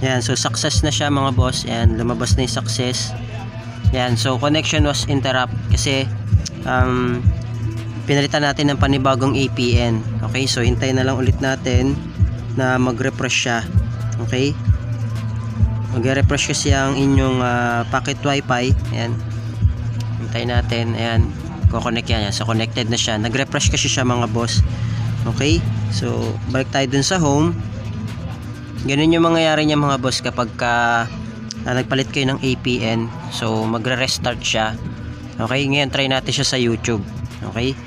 Yan, so success na siya mga boss. Yan, lumabas na yung success. Yan, so connection was interrupt kasi pinalitan natin ng panibagong APN. Okay, so hintayin na lang ulit natin na mag-refresh siya. Okay, mag-refresh kasi ang inyong packet wifi. Ayan, hintayin natin. Ayan, kukonect yan. So connected na siya, nag-refresh kasi siya mga boss. Okay, so balik tayo dun sa home. Ganun yung mangyayari niya mga boss kapag nagpalit kayo ng APN. So magre-restart siya. Okay, ngayon try natin siya sa YouTube. Okay,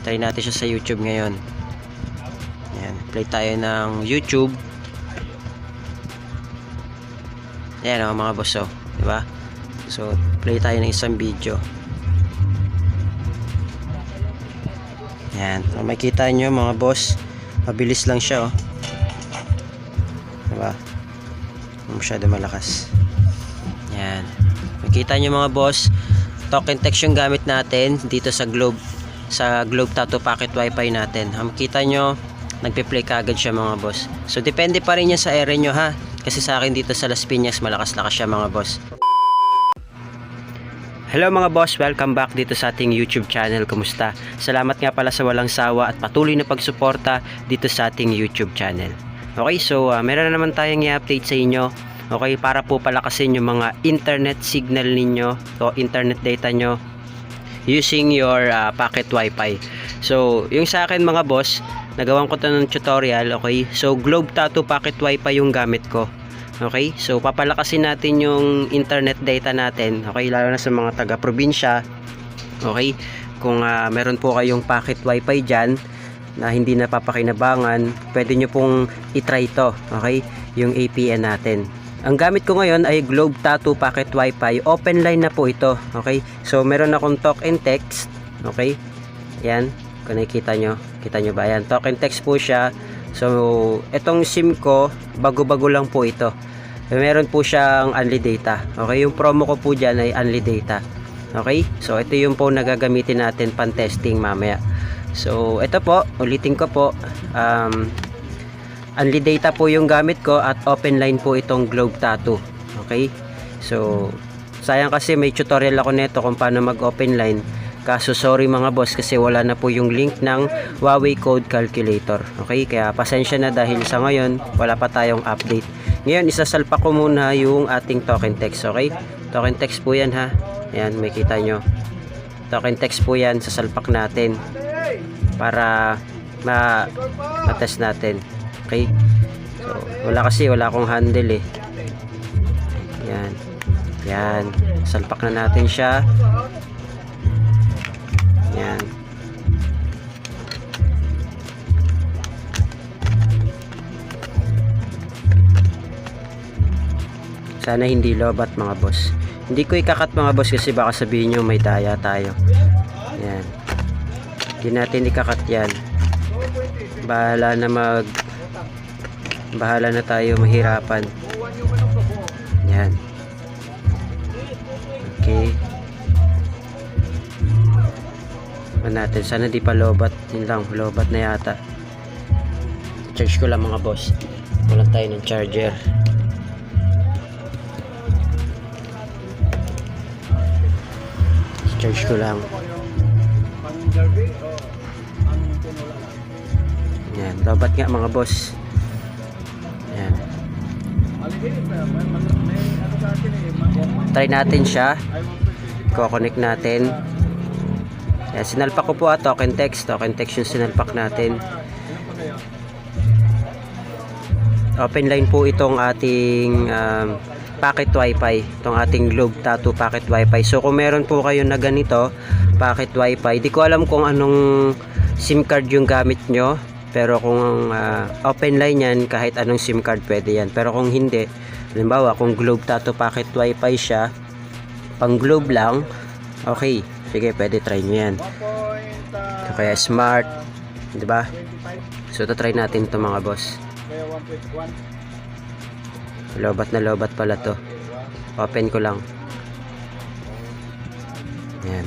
try natin siya sa YouTube ngayon. Ayan, play tayo ng YouTube. Ayan o mga boss, diba? So play tayo ng isang video. Ayan, so makikita nyo mga boss, mabilis lang siya diba? Masyado malakas. Ayan, makikita nyo mga boss, token text yung gamit natin dito sa Globe Tattoo Packet Wi-Fi natin. Makikita nyo, nagpe-play kagad siya mga boss. So depende pa rin yan sa area nyo ha, kasi sa akin dito sa Las Piñas malakas-lakas siya mga boss. Hello mga boss, welcome back dito sa ating YouTube channel. Kumusta? Salamat nga pala sa walang sawa at patuloy na pagsuporta dito sa ating YouTube channel. Okay, so meron na naman tayong i-update sa inyo. Okay, para po palakasin yung mga internet signal ninyo o internet data nyo using your packet wifi. So yung sa akin mga boss, nagawan ko to ng tutorial. Okay, so Globe Tattoo Packet Wifi yung gamit ko. Okay, so papalakasin natin yung internet data natin. Okay, lalo na sa mga taga-probinsya. Okay, kung meron po kayong packet wifi dyan na hindi napapakinabangan, pwede nyo pong itry ito. Okay, yung APN natin. Ang gamit ko ngayon ay Globe Tattoo Packet Wifi. Open line na po ito. Okay, so meron akong talk and text. Okay, yan, kung nakikita nyo, kita nyo ba yan? Talk and text po siya. So itong SIM ko, bago-bago lang po ito. Meron po siyang unli data. Okay, yung promo ko po dyan ay unli data. Okay, so ito yung po nagagamitin natin pan testing mamaya. So ito po, ulitin ko po, unli data po yung gamit ko at open line po itong Globe Tattoo. Okay, so sayang kasi may tutorial ako nito kung paano mag open line. Kaso sorry mga boss kasi wala na po yung link ng Huawei Code Calculator. Okay, kaya pasensya na dahil sa ngayon wala pa tayong update. Ngayon isasalpak ko muna yung ating token text. Okay, token text po yan ha. Ayan, makikita nyo, token text po yan, sasalpak natin para ma-test natin. Okay, so wala akong handle eh. Yan, yan, salpak na natin siya. Yan. Sana hindi lobat mga boss. Hindi ko ikakat mga boss kasi baka sabihin nyo may daya tayo. Yan, hindi natin ikakat yan. Bahala na tayo mahirapan. Yan. Okay, natin, sana di pa lobat. Yun lang, lobat na yata. Charge ko lang mga boss, wala tayo ng charger. Charge ko lang. Yan, lobat nga mga boss. Yan, try natin siya, i-connect natin. Yan, sinalpak ko po token text yung sinalpak natin. Open line po itong ating packet wifi, itong ating Globe Tattoo Packet Wifi. So kung meron po kayo na ganito packet wifi, di ko alam kung anong SIM card yung gamit nyo, pero kung open line yan, kahit anong SIM card pwede yan. Pero kung hindi, halimbawa kung Globe Tattoo Packet Wifi siya, pang Globe lang, okay, sige, pwede try nyo yan. Kaya smart, diba? So try natin ito mga boss. Lobat na lobat pala to. Open ko lang. Yan.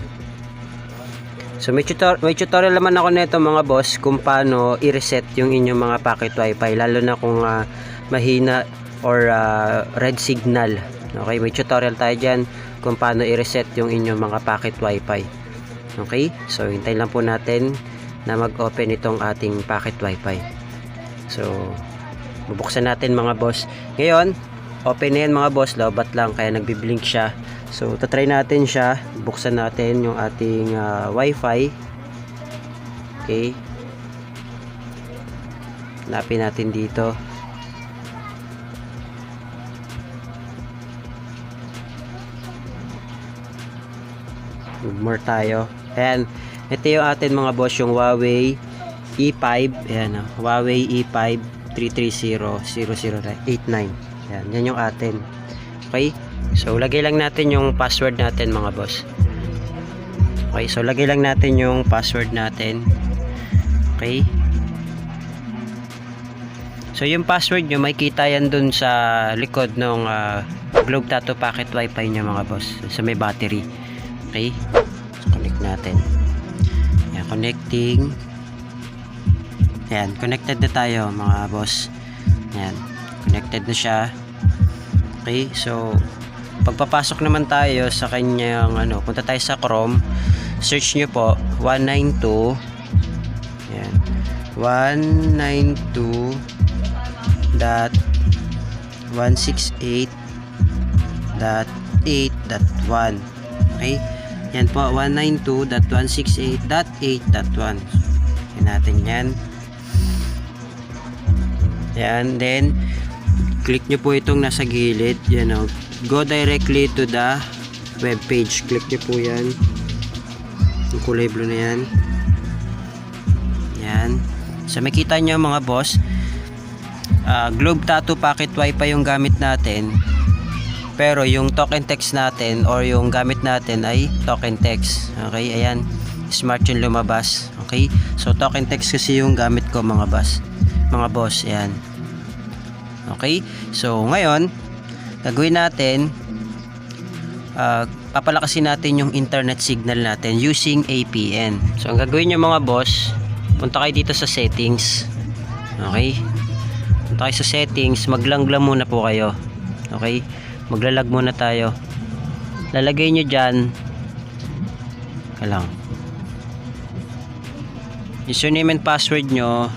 So may tutorial naman ako nito mga boss kung paano i-reset yung inyong mga packet wifi, lalo na kung mahina or red signal. Okay, may tutorial tayo dyan kung paano i-reset yung inyong mga packet wifi. Okay, so hintayin lang po natin na mag-open itong ating packet wifi. So bubuksan natin mga boss. Ngayon, open na yan mga boss, lobat lang kaya nagbi-blink siya. So tatry natin siya, buksan natin yung ating wifi. Okay, hanapin natin dito. More tayo. Ayan, ito yung atin mga boss, yung Huawei E5. Ayan, Huawei E5 3300089. Ayan, yan yung atin. Okay, so lagay lang natin yung password natin mga boss. Okay, so lagay lang natin yung password natin. Okay, so yung password nyo makikita yan dun sa likod ng Globe Tattoo Packet Wifi nyo mga boss, sa may battery. Okay, so connect natin. Ayan, connecting. Ayan, connected na tayo mga boss. Ayan, connected na siya. Okay, so pagpapasok naman tayo sa kanyang punta tayo sa Chrome, search nyo po 192. Ayan, 192.168.8.1. okay, yan po, 192.168.8.1. yan natin yan. Yan, then click nyo po itong nasa gilid, yan o, go directly to the web page. Click nyo po yan, yung kulay blue na yan. Yan, so makita nyo mga boss, Globe Tattoo Packet Wifi yung gamit natin, pero yung token text natin or yung gamit natin ay token text. Okay, ayan, smart yung lumabas. Okay, so token text kasi yung gamit ko mga boss. Ayan. Okay, so ngayon gagawin natin, papalakasin natin yung internet signal natin using APN. So ang gagawin nyo mga boss, punta kayo dito sa settings. Okay, punta kayo sa settings, maglanglang muna po kayo. Okay, maglalag muna tayo. Lalagay nyo dyan username and password nyo,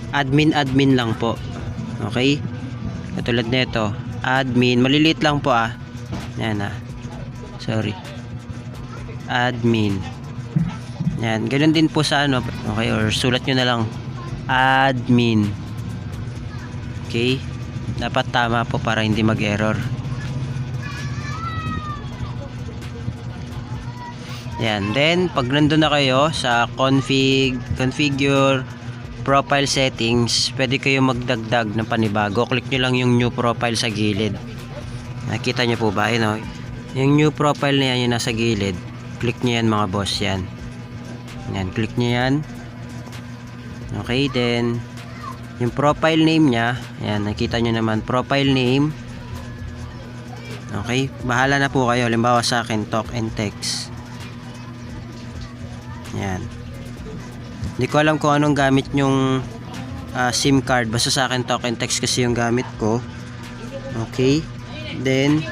admin lang po. Okay, katulad nito, admin, maliliit lang po yan sorry, admin. Yan, ganun din po sa okay, or sulat nyo na lang admin. Okay, dapat tama po para hindi mag-error. Yan, then pag nandun na kayo sa configure profile settings, pwede kayo magdagdag ng panibago. Click nyo lang yung new profile sa gilid. Nakita nyo po ba? Yung new profile na yan, yung nasa gilid, click nyo yan mga boss. Yan, click nyo yan. Okay, then yung profile name nya, yan, nakita nyo naman, profile name. Okay, bahala na po kayo. Halimbawa sa akin, talk and text. Yan, hindi ko alam kung anong gamit nyong SIM card, basta sa akin talk and text kasi yung gamit ko. Okay, then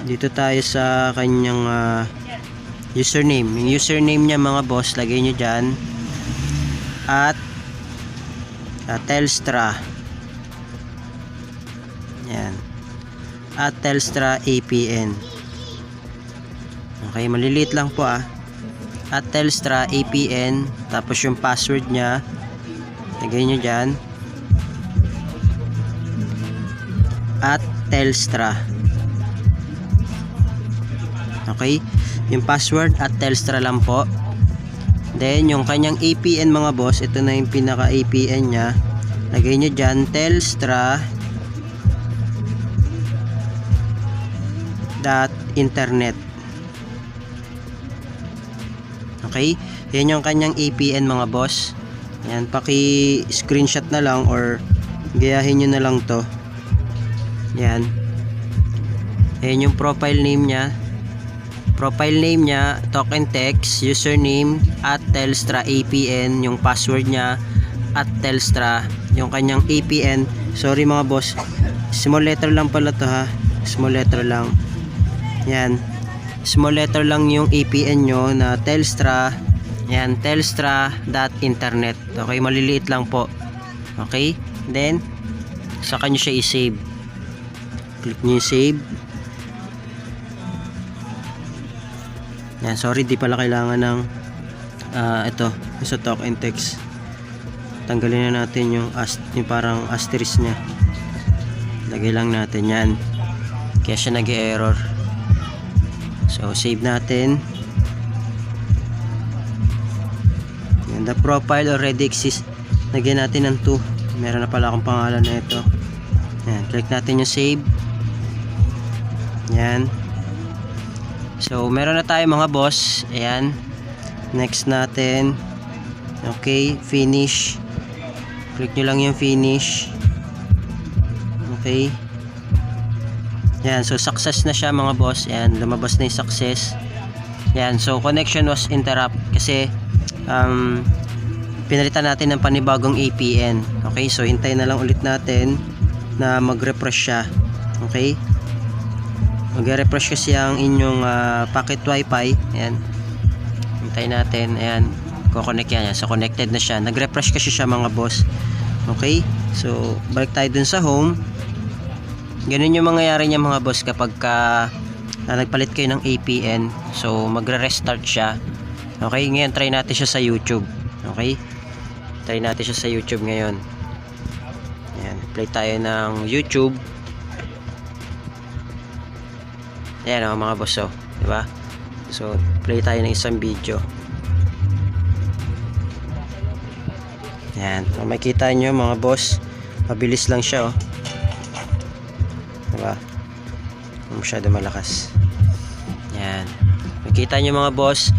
dito tayo sa kanyang username. Yung username nya mga boss, lagay nyo dyan at Telstra. Yan, at Telstra APN. Okay, maliliit lang po at Telstra APN, tapos yung password nya lagay nyo dyan at Telstra. Okay, yung password at Telstra lang po. Then yung kanyang APN mga boss, ito na yung pinaka APN nya, lagay nyo dyan Telstra .internet. Okay, yan yung kanyang APN mga boss. Yan, paki-screenshot na lang or gayahin nyo na lang to. Yan, yan yung profile name nya. Profile name nya, token text, username at Telstra APN, yung password nya at Telstra yung kanyang APN. Sorry mga boss, small letter lang pala to ha, small letter lang. Yan, small letter lang yung APN nyo na Telstra. Yan, telstra.internet. Okay, maliliit lang po. Okay, then saka nyo siya i-save. Click nyo yung save. Yan, sorry, di pala kailangan ng ito, sa talk and text. Tanggalin na natin yung parang asterisk nya. Lagay lang natin yan, kaya siya nag-error. So save natin. And the profile already exists. Lagyan natin ng 2. Meron na pala akong pangalan na ito. Yan, click natin yung save. Yan. So meron na tayo mga boss. Ayan, next natin. Okay, finish. Click nyo lang yung finish. Okay. Yan, so success na siya mga boss. Yan, lumabas na yung success. Yan, so connection was interrupt kasi pinalitan natin ng panibagong APN. Okay, so hintayin na lang ulit natin na mag-refresh siya. Okay, mag-refresh kasi ang inyong packet wifi. Ayan, hintayin natin. Ayan, kukonect yan. So connected na siya, nag-refresh kasi siya mga boss. Okay, so balik tayo dun sa home. Ganun yung mangyayari niya mga boss kapag nagpalit kayo ng APN. So magre-restart siya. Okay, ngayon try natin siya sa YouTube. Okay, try natin siya sa YouTube ngayon. Ayan, play tayo ng YouTube. Ayan mga boss, oh, diba? So play tayo ng isang video. Ayan, so makikita nyo mga boss, mabilis lang siya, oh. Diba? Masyado malakas. Ayan, makikita nyo mga boss,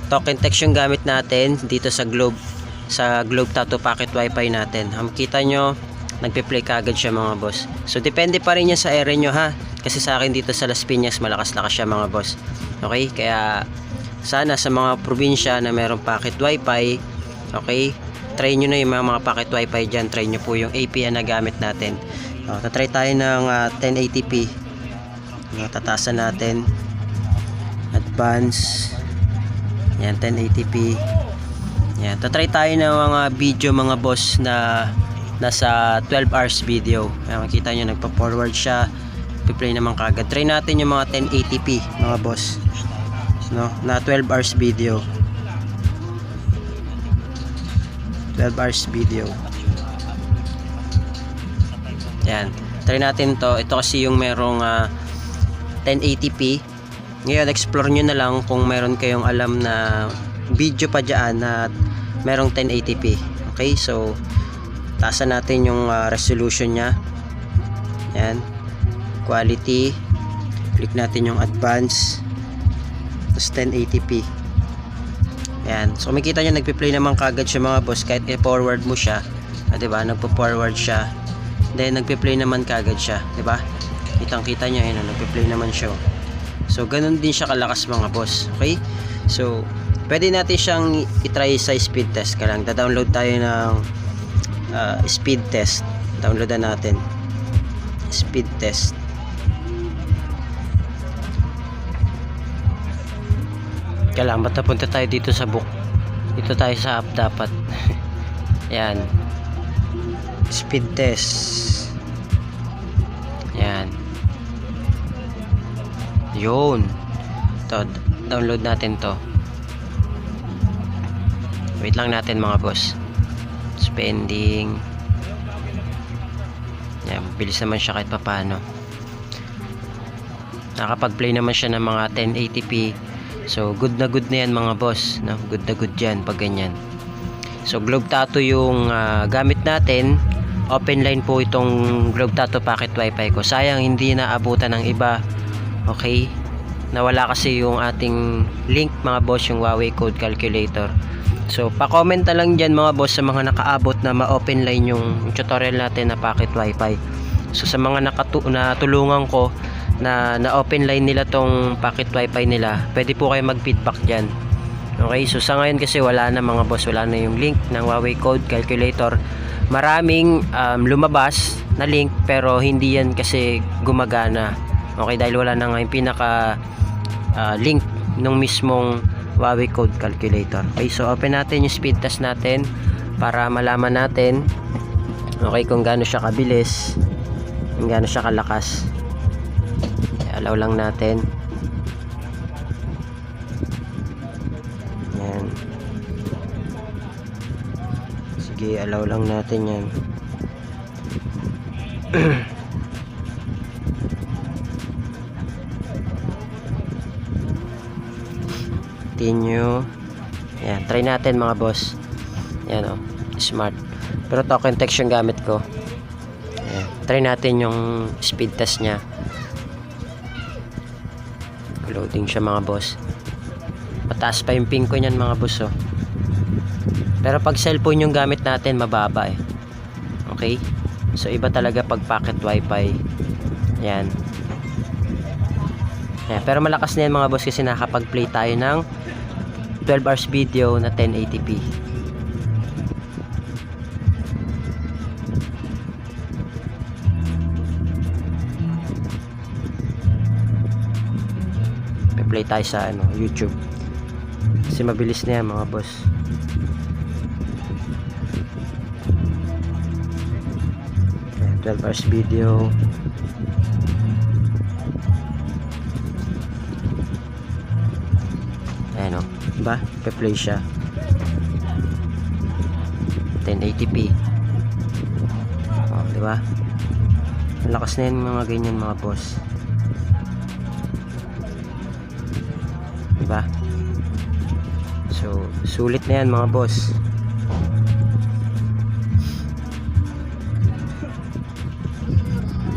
token text yung gamit natin dito sa Globe Tattoo Packet Wi-Fi natin. Makikita nyo, nagpe-play kagad siya mga boss. So depende pa rin yan sa area nyo ha, kasi sa akin dito sa Las Piñas malakas-lakas siya mga boss. Okay, kaya sana sa mga probinsya na mayroong packet wifi, okay, try nyo na yung mga packet wifi dyan. Try nyo po yung APN na gamit natin. Tatry tayo ng 1080p. Tatasan natin, advance. Yan, 1080p. Yan, tatry tayo ng mga video mga boss na nasa 12 hours video. Yan, makita nyo nagpa-forward siya, piplay naman kagad. Try natin yung mga 1080p mga boss, no, na 12 hours video. 12 hours video. Yan, try natin to. Ito kasi yung merong 1080p. Ngayon explore nyo na lang kung meron kayong alam na video pa dyan na merong 1080p. Okay, so taasan natin yung resolution nya. Yan, quality, click natin yung advance, tapos 1080p. Yan, so makikita nyo nagpi-play naman kagad siya mga boss, kahit i-forward mo siya, diba, nagpo-forward siya, then nagpi-play naman kagad siya, diba, kitang kita nyo, yun, nagpi-play naman siya. So ganun din siya kalakas mga boss. Okay, so pwede natin siyang i-try sa speed test. Kailangan da-download tayo ng speed test. Downloadan natin speed test. Kailangan ba't napunta tayo dito sa book? Dito tayo sa app dapat. Yan, speed test. Yan, yun, to, download natin to. Wait lang natin mga boss. Spending. Yan, bilis naman siya kahit papano. Nakapag-play naman siya ng mga 1080p. So good na yan mga boss, no? Good na good yan pag ganyan. So Globe Tattoo yung gamit natin. Open line po itong Globe Tattoo Packet Wi-Fi ko. Sayang hindi naabutan ng iba. Okay, nawala kasi yung ating link mga boss, yung Huawei Code Calculator. So pa-comment na lang dyan mga boss sa mga nakaabot na ma-open line yung tutorial natin na packet wifi. So sa mga natulungan ko na na-open line nila tong packet wifi nila, pwede po kayo mag-feedback dyan. Okay, so sa ngayon kasi wala na mga boss, wala na yung link ng Huawei Code Calculator. maraming lumabas na link pero hindi yan kasi gumagana. Okay, dahil wala na nga yung pinaka link nung mismong Huawei Code Calculator. Okay, so open natin yung speed test natin para malaman natin kung gaano siya kabilis, kung gaano siya kalakas. Allow lang natin. Yan. Sige, allow lang natin yan. Continue. Yan, try natin mga boss. Yan smart. Pero token text yung gamit ko. Yan, try natin yung speed test nya. Loading siya mga boss. Mataas pa yung ping ko niyan mga boss Pero pag cellphone yung gamit natin, mababa Okay? So iba talaga pag pocket wifi. Yan. Yan. Pero malakas na yan mga boss kasi nakapag-play tayo ng 12 hours video na 1080p. Play tayo sa YouTube. Kasi mabilis na yan mga boss. Ayan, 12 hours video. Ayan diba? Pe-play siya 1080p. Diba? Malakas na yan mga ganyan mga boss. Diba? So, sulit na yan mga boss.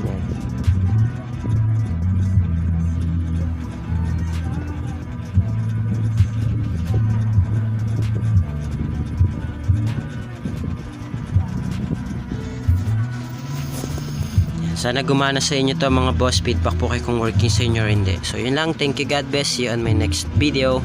Yan. Sana gumana sa inyo to mga boss. Feedback po kayo kung working sa inyo or hindi. So yun lang. Thank you. God bless you on my next video.